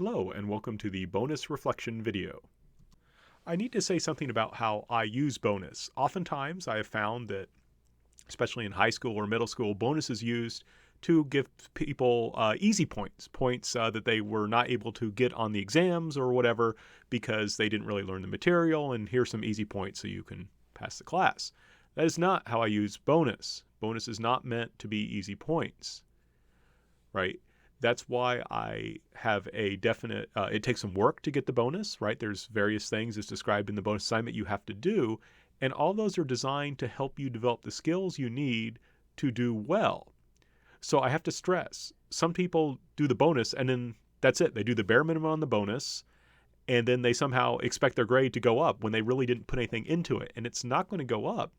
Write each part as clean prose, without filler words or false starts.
Hello and welcome to the bonus reflection video. I need to say something about how I use bonus. Oftentimes I have found that, especially in high school or middle school, bonus is used to give people easy points that they were not able to get on the exams or whatever because they didn't really learn the material, and here's some easy points so you can pass the class. That is not how I use bonus. Bonus is not meant to be easy points, right? That's why I have a definite, it takes some work to get the bonus, right? There's various things as described in the bonus assignment you have to do. And all those are designed to help you develop the skills you need to do well. So I have to stress, some people do the bonus and then that's it. They do the bare minimum on the bonus and then they somehow expect their grade to go up when they really didn't put anything into it. And it's not going to go up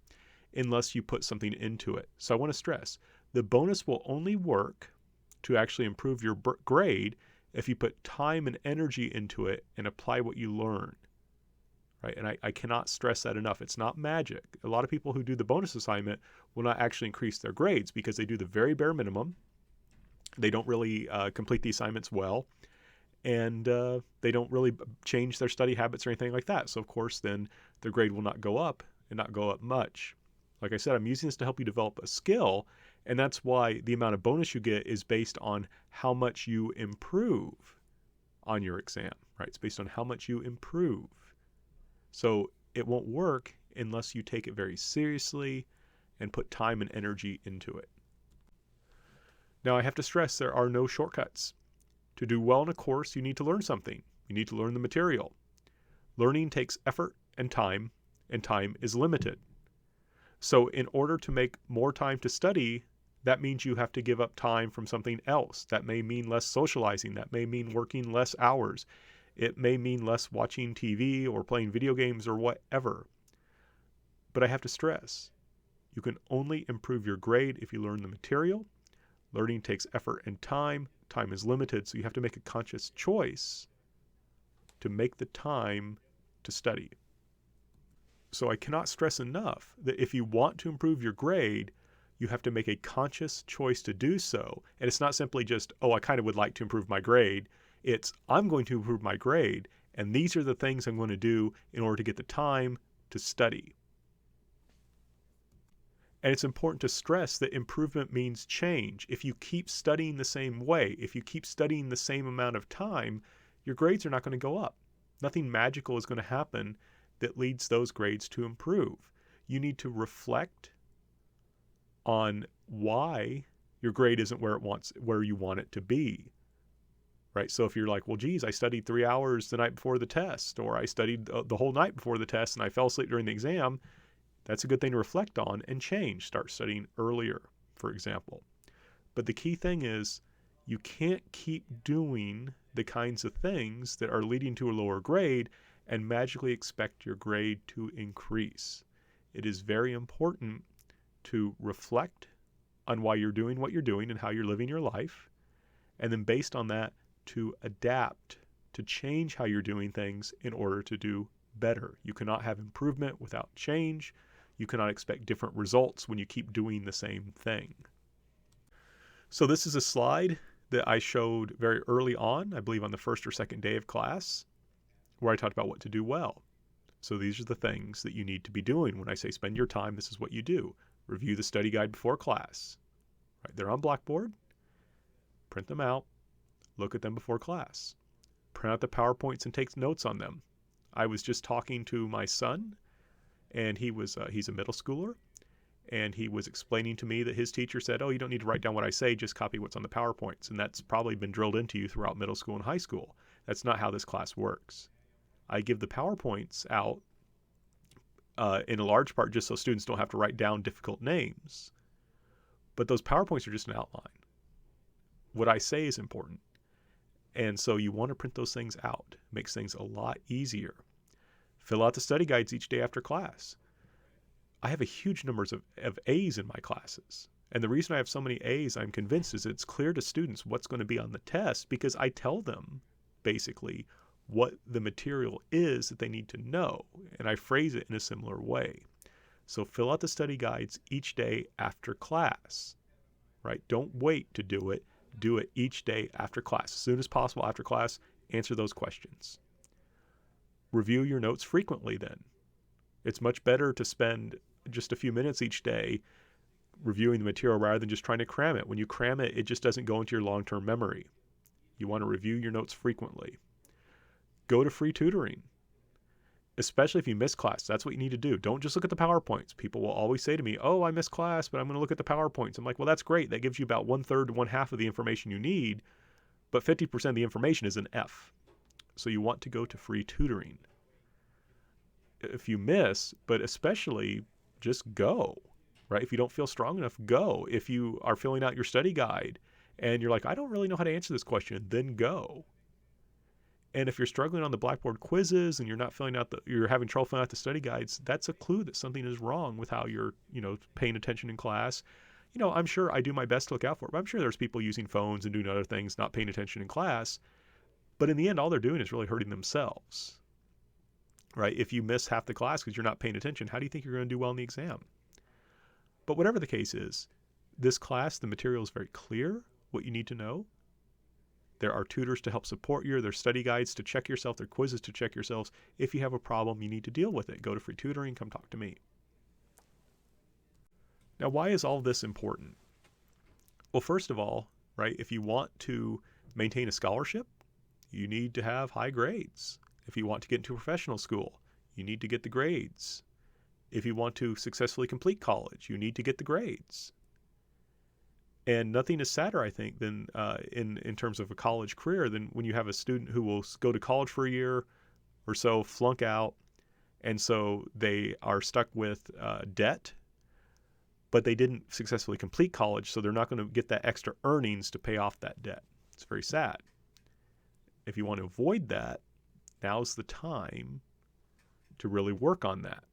unless you put something into it. So I want to stress, the bonus will only work to actually improve your grade if you put time and energy into it and apply what you learn, right? And I cannot stress that enough. It's not magic. A lot of people who do the bonus assignment will not actually increase their grades because they do the very bare minimum. They don't really complete the assignments well, and they don't really change their study habits or anything like that. So of course, then their grade will not go up and not go up much. Like I said, I'm using this to help you develop a skill, and that's why the amount of bonus you get is based on how much you improve on your exam, right? It's based on how much you improve. So it won't work unless you take it very seriously and put time and energy into it. Now, I have to stress there are no shortcuts. To do well in a course, you need to learn something. You need to learn the material. Learning takes effort and time is limited. So in order to make more time to study, that means you have to give up time from something else. That may mean less socializing. That may mean working less hours. It may mean less watching TV or playing video games or whatever. But I have to stress, you can only improve your grade if you learn the material. Learning takes effort and time. Time is limited, so you have to make a conscious choice to make the time to study. So I cannot stress enough that if you want to improve your grade, you have to make a conscious choice to do so. And it's not simply just, oh, I kind of would like to improve my grade. It's, I'm going to improve my grade, and these are the things I'm going to do in order to get the time to study. And it's important to stress that improvement means change. If you keep studying the same way, if you keep studying the same amount of time, your grades are not going to go up. Nothing magical is going to happen that leads those grades to improve. You need to reflect on why your grade isn't where you want it to be, right? So if you're like, well, geez, I studied 3 hours the night before the test, or I studied the whole night before the test and I fell asleep during the exam, that's a good thing to reflect on and change. Start studying earlier, for example. But the key thing is you can't keep doing the kinds of things that are leading to a lower grade and magically expect your grade to increase. It is very important to reflect on why you're doing what you're doing and how you're living your life, and then based on that, to adapt, to change how you're doing things in order to do better. You cannot have improvement without change. You cannot expect different results when you keep doing the same thing. So this is a slide that I showed very early on, I believe on the first or second day of class, where I talked about what to do well. So these are the things that you need to be doing. When I say spend your time, this is what you do. Review the study guide before class. Right, they're on Blackboard. Print them out. Look at them before class. Print out the PowerPoints and take notes on them. I was just talking to my son, and he's a middle schooler, and he was explaining to me that his teacher said, oh, you don't need to write down what I say, just copy what's on the PowerPoints. And that's probably been drilled into you throughout middle school and high school. That's not how this class works. I give the PowerPoints out in a large part just so students don't have to write down difficult names. But those PowerPoints are just an outline. What I say is important. And so you want to print those things out. It makes things a lot easier. Fill out the study guides each day after class. I have a huge numbers of A's in my classes. And the reason I have so many A's, I'm convinced, is it's clear to students what's going to be on the test because I tell them, basically, what the material is that they need to know. And I phrase it in a similar way. So fill out the study guides each day after class, right? Don't wait to do it. Do it each day after class. As soon as possible after class, answer those questions. Review your notes frequently then. It's much better to spend just a few minutes each day reviewing the material rather than just trying to cram it. When you cram it, it just doesn't go into your long-term memory. You want to review your notes frequently. Go to free tutoring, especially if you miss class. That's what you need to do. Don't just look at the PowerPoints. People will always say to me, oh, I missed class, but I'm going to look at the PowerPoints. I'm like, well, that's great. That gives you about 1/3 to 1/2 of the information you need, but 50% of the information is an F. So you want to go to free tutoring. If you miss, but especially just go, right? If you don't feel strong enough, go. If you are filling out your study guide and you're like, I don't really know how to answer this question, then go. And if you're struggling on the Blackboard quizzes and you're not you're having trouble filling out the study guides, that's a clue that something is wrong with how you're, paying attention in class. I'm sure I do my best to look out for it, but I'm sure there's people using phones and doing other things, not paying attention in class. But in the end, all they're doing is really hurting themselves, right? If you miss half the class because you're not paying attention, how do you think you're going to do well in the exam? But whatever the case is, this class, the material is very clear, what you need to know. There are tutors to help support you. There's study guides to check yourself. There are quizzes to check yourselves. If you have a problem, you need to deal with it. Go to free tutoring. Come talk to me. Now, why is all this important? Well, first of all, right, if you want to maintain a scholarship, you need to have high grades. If you want to get into a professional school, you need to get the grades. If you want to successfully complete college, you need to get the grades. And nothing is sadder, I think, than in terms of a college career than when you have a student who will go to college for a year or so, flunk out, and so they are stuck with debt, but they didn't successfully complete college, so they're not going to get that extra earnings to pay off that debt. It's very sad. If you want to avoid that, now's the time to really work on that,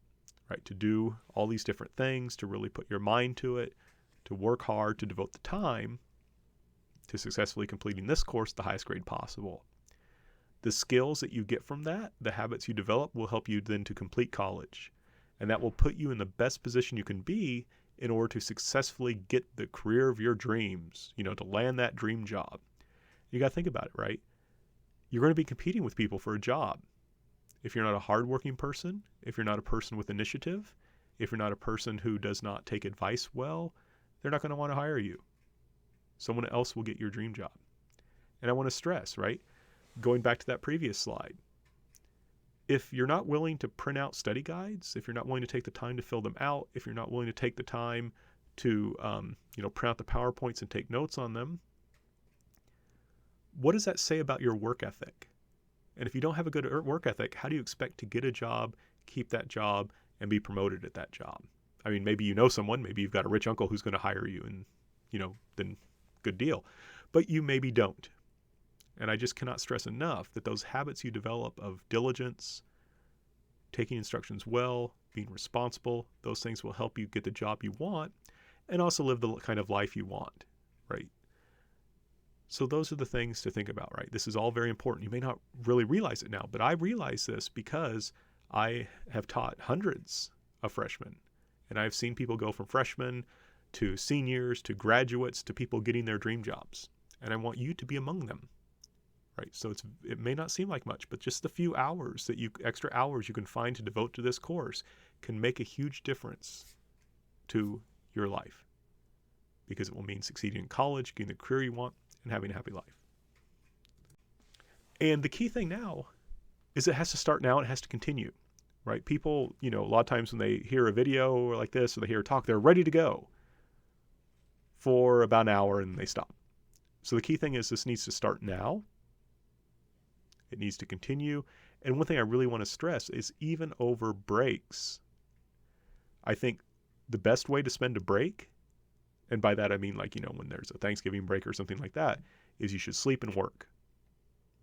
right? To do all these different things, to really put your mind to it, to work hard, to devote the time to successfully completing this course the highest grade possible. The skills that you get from that, the habits you develop, will help you then to complete college. And that will put you in the best position you can be in order to successfully get the career of your dreams, to land that dream job. You got to think about it, right? You're going to be competing with people for a job. If you're not a hardworking person, if you're not a person with initiative, if you're not a person who does not take advice well, they're not going to want to hire you. Someone else will get your dream job. And I want to stress, right? Going back to that previous slide, if you're not willing to print out study guides, if you're not willing to take the time to fill them out, if you're not willing to take the time to, print out the PowerPoints and take notes on them, what does that say about your work ethic? And if you don't have a good work ethic, how do you expect to get a job, keep that job, and be promoted at that job? I mean, maybe you know someone, maybe you've got a rich uncle who's going to hire you and, then good deal. But you maybe don't. And I just cannot stress enough that those habits you develop of diligence, taking instructions well, being responsible, those things will help you get the job you want and also live the kind of life you want, right? So those are the things to think about, right? This is all very important. You may not really realize it now, but I realize this because I have taught hundreds of freshmen. And I've seen people go from freshmen to seniors to graduates to people getting their dream jobs. And I want you to be among them, right? So it may not seem like much, but just the few hours extra hours you can find to devote to this course can make a huge difference to your life, because it will mean succeeding in college, getting the career you want, and having a happy life. And the key thing now is it has to start now and it has to continue, right? People, a lot of times when they hear a video like this or they hear a talk, they're ready to go for about an hour and they stop. So the key thing is this needs to start now. It needs to continue. And one thing I really want to stress is even over breaks. I think the best way to spend a break, and by that I mean when there's a Thanksgiving break or something like that, is you should sleep and work,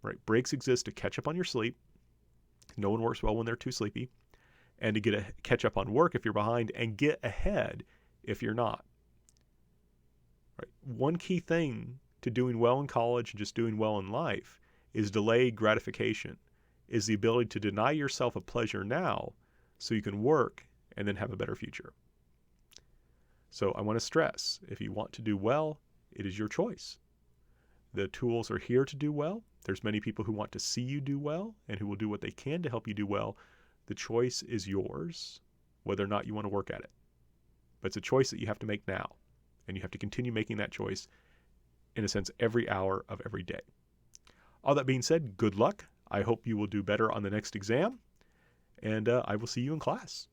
right? Breaks exist to catch up on your sleep. No one works well when they're too sleepy. And to catch up on work if you're behind and get ahead if you're not. Right? One key thing to doing well in college and just doing well in life is delayed gratification, is the ability to deny yourself a pleasure now so you can work and then have a better future. So I want to stress, if you want to do well, it is your choice. The tools are here to do well. There's many people who want to see you do well and who will do what they can to help you do well. The choice is yours, whether or not you want to work at it. But it's a choice that you have to make now. And you have to continue making that choice, in a sense, every hour of every day. All that being said, good luck. I hope you will do better on the next exam. And I will see you in class.